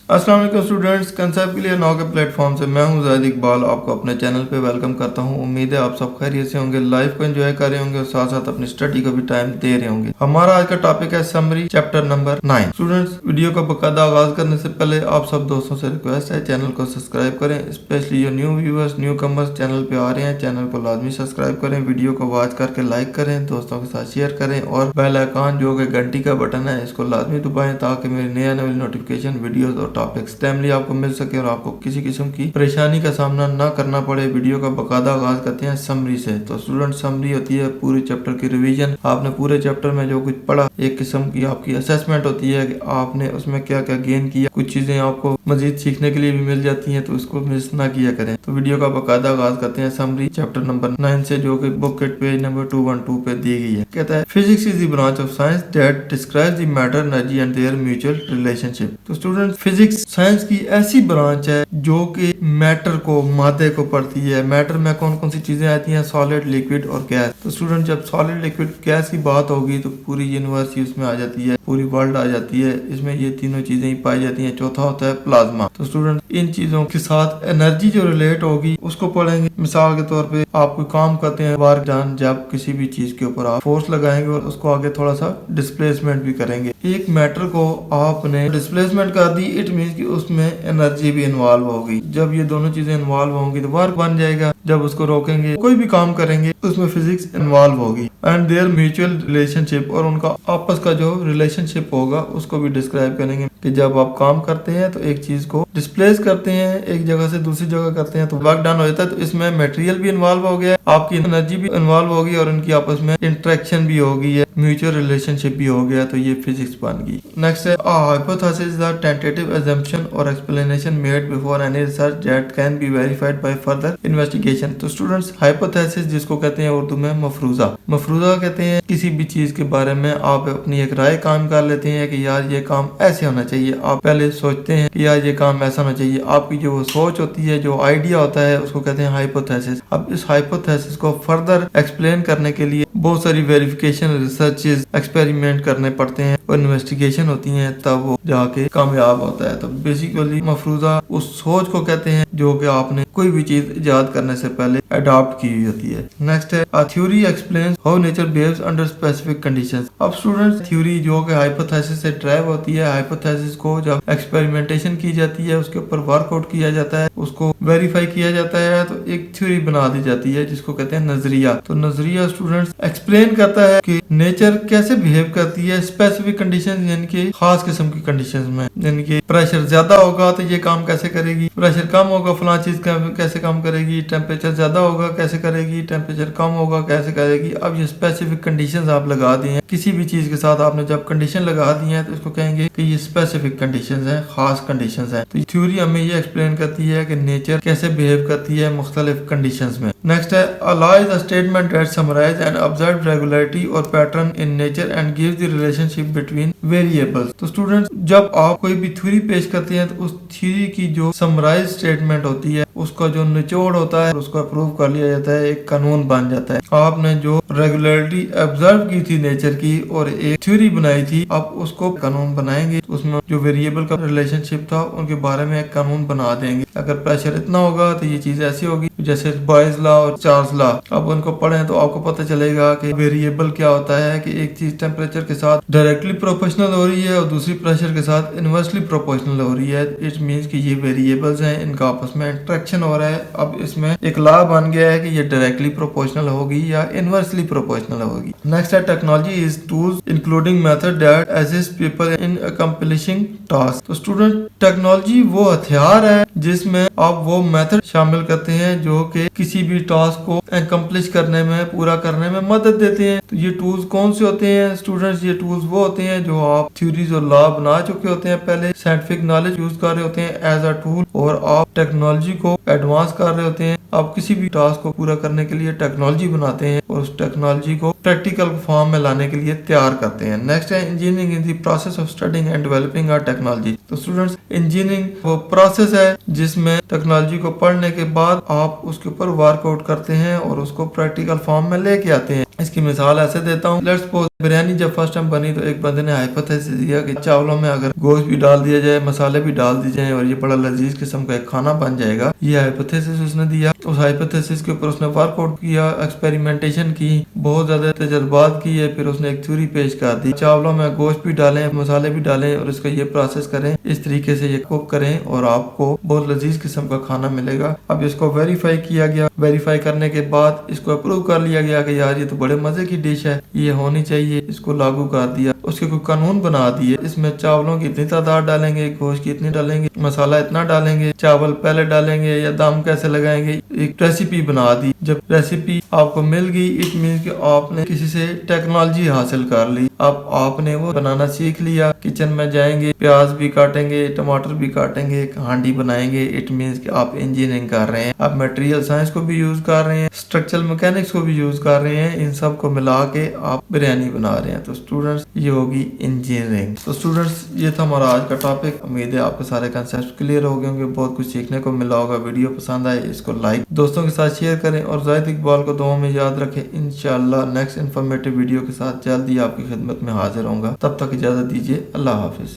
अस्सलाम वालेकुम students, concept के लिए नौ के प्लेटफॉर्म से मैं हूं ज़ाहिद इकबाल, आपको अपने चैनल पे वेलकम करता हूं। उम्मीद है आप सब खैरियत से होंगे, लाइफ को एंजॉय कर रहे होंगे और साथ साथ अपनी स्टडी को भी टाइम दे रहे होंगे। हमारा आज का टॉपिक है summary chapter number 9। Students, video का बाकायदा आगाज करने से पहले आप सब दोस्तों से रिक्वेस्ट है चैनल को सब्सक्राइब करें, स्पेशली जो new viewers new commerce channel पे आ रहे हैं, चैनल को लाजमी सब्सक्राइब करें, वीडियो को वॉच करके लाइक करें, दोस्तों के साथ शेयर करें और बेल आइकन जो कि घंटी का बटन है इसको लाजमी दबाएं ताकि मेरी नई आने वाली नोटिफिकेशन वीडियोस और टॉपिक्स टाइमली आपको मिल सके और आपको किसी किस्म की परेशानी का सामना ना करना पड़े। वीडियो का बाकायदा आगाज करते हैं समरी से। तो स्टूडेंट, समरी होती है पूरे चैप्टर की रिवीजन। आपने पूरे चैप्टर में जो कुछ पढ़ा एक किस्म की आपकी असेसमेंट होती है कि आपने उसमें क्या क्या गेन किया। कुछ चीजें आपको मजीद सीखने के लिए भी मिल जाती हैं, तो उसको मिस ना किया करें। तो वीडियो का बाकायदा आगाज करते हैं समरी चैप्टर नंबर 9 से, जो कि बुक के पेज नंबर 212 पे दी गई है। कहता है physics is the branch of science that describes the matter, energy and there mutual relationship. तो स्टूडेंट, फिजिक्स साइंस की ऐसी ब्रांच है जो कि मैटर को, मादे को पढ़ती है। मैटर में कौन कौन सी चीजें आती हैं? सॉलिड, लिक्विड और गैस। तो स्टूडेंट, जब सॉलिड, लिक्विड, गैस की बात होगी तो पूरी यूनिवर्स ही उसमें आ जाती है, पूरी वर्ल्ड आ जाती है। इसमें ये तीनों चीजें ही पाई जाती हैं। चौथा होता है प्लाज्मा। तो स्टूडेंट, इन चीजों के साथ एनर्जी जो रिलेट होगी उसको पढ़ेंगे। मिसाल के तौर पे आप कोई काम करते हैं, वर्क डन, जब किसी भी चीज के ऊपर आप फोर्स लगाएंगे और उसको आगे थोड़ा सा डिस्प्लेसमेंट भी करेंगे। एक मैटर को आपने डिस्प्लेसमेंट कर दी, इट मीन कि उसमें एनर्जी भी इन्वॉल्व होगी। जब ये दोनों चीजें इन्वॉल्व होंगी तो वर्क बन जाएगा। जब उसको रोकेंगे, कोई भी काम करेंगे, उसमें फिजिक्स इन्वॉल्व होगी। एंड देयर म्यूचुअल रिलेशनशिप, और उनका आपस का जो रिलेशनशिप होगा उसको भी डिस्क्राइब करेंगे कि जब आप काम करते हैं तो एक चीज को डिस्प्लेस करते हैं, एक जगह से दूसरी जगह करते हैं तो वर्क डन हो जाता है। तो इसमें मटेरियल भी इन्वॉल्व हो गया, आपकी एनर्जी भी इन्वॉल्व होगी और उनकी आपस में इंटरेक्शन भी होगी, म्यूचुअल रिलेशनशिप भी हो गया। तो ये फिजिक्स बन गई। नेक्स्ट है hypothesis is the tentative assumption or explanation made before any research that can be verified by further investigation। तो स्टूडेंट्स, हाइपोथेसिस जिसको कहते हैं उर्दू में मफरूजा। मफरूजा कहते हैं किसी भी चीज के बारे में आप अपनी एक राय कायम कर लेते हैं कि यार ये काम ऐसे होना चाहिए। आप पहले सोचते हैं कि यार ये काम ऐसा होना चाहिए। आपकी जो सोच होती है, जो आइडिया होता है, उसको कहते हैं हाइपोथेसिस। अब इस हाइपोथेसिस को फर्दर एक्सप्लेन करने के लिए बहुत सारी वेरिफिकेशन, रिसर्चेस, एक्सपेरिमेंट करने पड़ते हैं और इन्वेस्टिगेशन होती है, तब वो जाके कामयाब होता है। तो बेसिकली मफरूजा उस सोच को कहते हैं जो कि आपने कोई भी चीज इजाद करने से पहले अडॉप्ट की हुई होती है। नेक्स्ट है a theory explains how nature behaves under specific conditions. अब स्टूडेंट्स, थ्योरी जो कि हाइपोथेसिस से ड्राइव होती है, हाइपोथेसिस को जब एक्सपेरिमेंटेशन की जाती है, उसके ऊपर वर्कआउट किया जाता है, उसको वेरीफाई किया जाता है, तो एक थ्योरी बना दी जाती है जिसको कहते हैं नजरिया। तो नजरिया स्टूडेंट्स एक्सप्लेन करता है कि नेचर कैसे बिहेव करती है स्पेसिफिक कंडीशंस, यानी कि खास किस्म की कंडीशंस में। यानी कि प्रेशर ज्यादा होगा तो ये काम कैसे करेगी, प्रेशर कम होगा फलां चीज कैसे काम करेगी, टेम्परेचर ज्यादा होगा कैसे करेगी, टेम्परेचर कम होगा कैसे करेगी। अब ये स्पेसिफिक कंडीशंस आप लगा दी हैं किसी भी चीज के साथ। आपने जब कंडीशन लगा दी है तो इसको कहेंगे कि ये स्पेसिफिक कंडीशंस हैं, खास कंडीशंस हैं। तो थ्योरी हमें ये एक्सप्लेन करती है कि नेचर कैसे बिहेव करती है मुख्तलिफ कंडीशंस में। नेक्स्ट है a law is a statement that summarise and observe regularity और pattern in nature and gives the relationship between variables. तो स्टूडेंट्स, जब आप कोई भी थ्योरी पेश करते हैं तो उस थ्योरी की जो समराइज स्टेटमेंट होती है, उसका जो निचोड़ होता है, उसको अप्रूव कर लिया जाता है, एक कानून बन जाता है। आपने जो रेगुलरिटी ऑब्जर्व की थी नेचर की और एक थ्योरी बनाई थी, अब उसको कानून बनाएंगे। उसमें जो वेरिएबल का रिलेशनशिप था उनके बारे में एक कानून बना देंगे। अगर प्रेशर इतना होगा तो ये चीज ऐसी होगी, जैसे बॉयज लॉ और चार्ल्स लॉ। अब उनको पढ़ें तो आपको पता चलेगा कि वेरिएबल क्या होता है, कि एक चीज टेम्परेचर के साथ डायरेक्टली प्रोपोर्शनल हो रही है और दूसरी प्रेशर के साथ इनवर्सली प्रोपोर्शनल हो रही है। इट मींस कि ये वेरिएबल्स हैं, इनका आपस में इंटरेक्शन हो रहा है। अब इसमें एक लॉ बन गया है कि ये डायरेक्टली प्रोपोर्शनल होगी या इनवर्सली प्रोपोर्शनल होगी। नेक्स्ट है technology is tools including method that assist people in accomplishing task. तो स्टूडेंट, टेक्नोलॉजी वो हथियार है जिसमें आप वो मेथड शामिल करते हैं जो कि किसी भी टास्क को अकम्प्लिश करने में, पूरा करने में मदद देते हैं। तो ये टूल्स कौन से होते हैं स्टूडेंट्स? ये टूल्स वो होते हैं जो आप थ्योरीज और लॉ बना चुके होते हैं, पहले साइंटिफिक नॉलेज यूज कर रहे होते हैं एज अ टूल, और आप टेक्नोलॉजी को एडवांस कर रहे होते हैं। आप किसी भी टास्क को पूरा करने के लिए टेक्नोलॉजी बनाते हैं और उस टेक्नोलॉजी को प्रैक्टिकल फॉर्म में लाने के लिए तैयार करते हैं। नेक्स्ट है engineering in the process of studying and developing our technology. तो स्टूडेंट्स, इंजीनियरिंग वो प्रोसेस है जिसमें टेक्नोलॉजी को पढ़ने के बाद आप उसके ऊपर वर्कआउट करते हैं और उसको प्रैक्टिकल फॉर्म में लेके आते हैं। इसकी मिसाल ऐसे देता हूँ, लेट्स सपोज बिरयानी जब फर्स्ट टाइम बनी तो एक बंदे ने हाइपोथेसिस दिया कि चावलों में अगर गोश्त भी डाल दिया जाए, मसाले भी डाल दिए जाए और ये बड़ा लजीज किस्म का एक खाना बन जाएगा। ये हाइपोथेसिस उसने दिया। उस हाइपोथेसिस के ऊपर उसने वर्कआउट किया, एक्सपेरिमेंटेशन की, बहुत ज्यादा तजर्बात किए, फिर उसने एक थ्योरी पेश कर दी। चावलों में गोश्त भी डालें, मसाले भी डालें और इसका ये प्रोसेस करें, इस तरीके से ये कुक करें और आपको बहुत लजीज किस्म का खाना मिलेगा। अब इसको वेरीफाई किया गया। वेरीफाई करने के बाद इसको अप्रूव कर लिया गया कि यार ये तो बड़े मजे की डिश है, ये होनी चाहिए। इसको लागू कर दिया, उसके कोई कानून बना दिए, इसमें चावलों की इतनी तादाद डालेंगे, गोश्त की इतनी डालेंगे, मसाला इतना डालेंगे, चावल पहले डालेंगे या दम कैसे लगाएंगे, एक रेसिपी बना दी। जब रेसिपी आपको मिल गई, इट मीन कि आपने किसी से टेक्नोलॉजी हासिल कर ली। अब आपने वो बनाना सीख लिया, किचन में जाएंगे, प्याज भी काटेंगे, टमाटर भी काटेंगे, हांडी बनाएंगे। इट मीन्स कि आप इंजीनियरिंग कर रहे हैं, आप मटेरियल साइंस को भी यूज कर रहे हैं, स्ट्रक्चरल मैकेनिक्स को भी यूज कर रहे हैं। इन सब को मिला के आप बिरयानी बना रहे हैं। तो स्टूडेंट्स ये होगी इंजीनियरिंग। तो स्टूडेंट्स ये था हमारा आज का टॉपिक। उम्मीद है आपके सारे कंसेप्ट क्लियर हो गए होंगे, बहुत कुछ सीखने को मिला होगा। वीडियो पसंद आए इसको लाइक दोस्तों के साथ शेयर करें और जाहिद इकबाल को दुआ में याद रखें। इंशाल्लाह नेक्स्ट इन्फॉर्मेटिव वीडियो के साथ जल्दी आपकी खिदमत में हाजिर होऊंगा। तब तक इजाजत दीजिए। अल्लाह हाफिज।